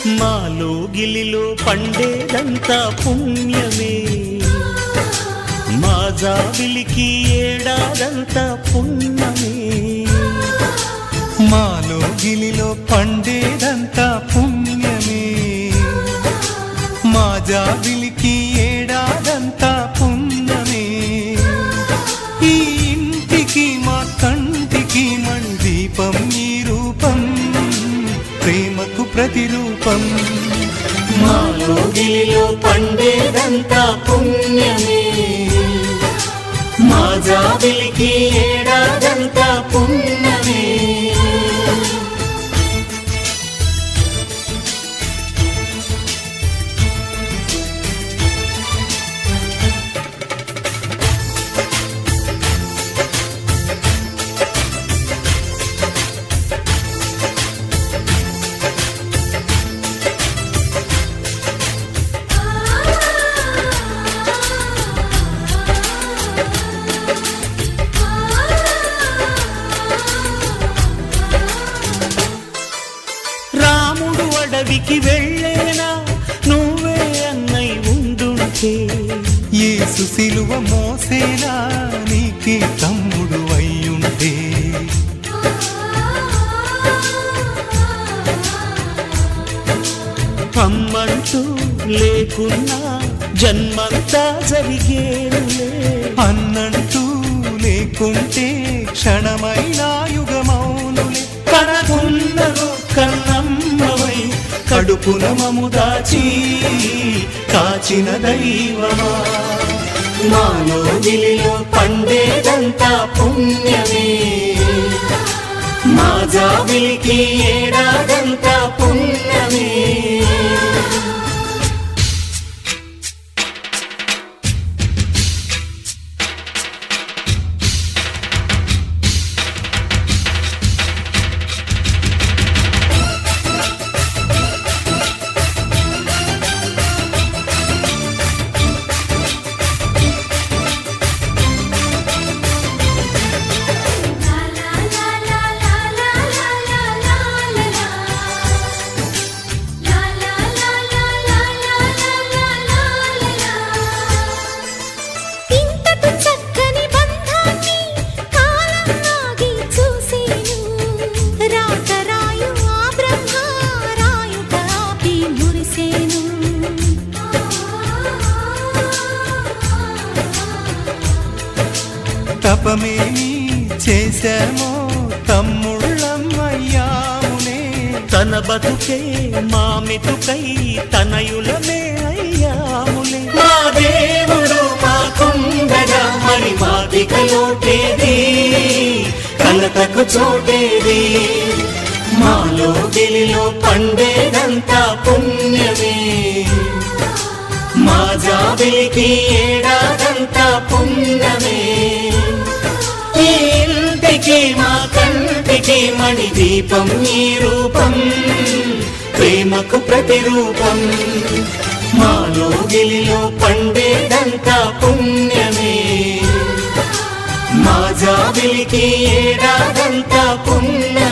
మాలో గిలిలో పండేదంతా పుణ్యమే, మా జాబిలికి ఏడాదంతా పుణ్యమే. మాలో గిలిలో పండేదంతా పుణ్యమే, మా జాబిలికి ఏడాదంతా పుణ్యమే. ఈ ఇంటికి మా కంటికి మణి దీపం ఈ రూపం, ప్రేమకు ప్రతిరూపం. మాలో గిలిలో పండేదంతా పుణ్యమే, మా జాబిలికి ఏడాదంతా పుణ్యమే. అడవికి వెళ్ళేనా నువ్వే అన్నై ఉండుంటే, యేసు సిలువ మోసేనా నీకే తమ్ముడు అయ్యుంటే. అమ్మంటూ లేకున్నా జన్మంతా జరిగేనులే, అన్నంటూ లేకుంటే క్షణమైనా యుగమౌనులే. కనకున్నదో కన్నమ్మవై కడుపున మము దాచి కాచిన దైవమా. మాలో గిలిలో పండేదంతా పుణ్యమే, మా జాబిలికి ఏడాదంతా పుణ్యమే. తపమేమి చేశామో తమ్ముళ్ళమయ్యామునే, తన బతుకే మా మెతుకై తనయులమే అయ్యాములే. మా దేవుడు మాకుండగా మరి మాదిక లోటేది, కలతకు చోటేది. మాలో గిలిలో పండేదంతా పుణ్యమే, మా జాబిలికి ఏడాదంతా పుణ్యమే. ఈ ఇంటికి మా కంటికి మణి దీపం ఈ రూపం, ప్రేమకు ప్రతిరూపం. మాలో గిలిలో పండేదంతా పుణ్యమే, మా జాబిలికి ఏడాదంతా పుణ్యమే.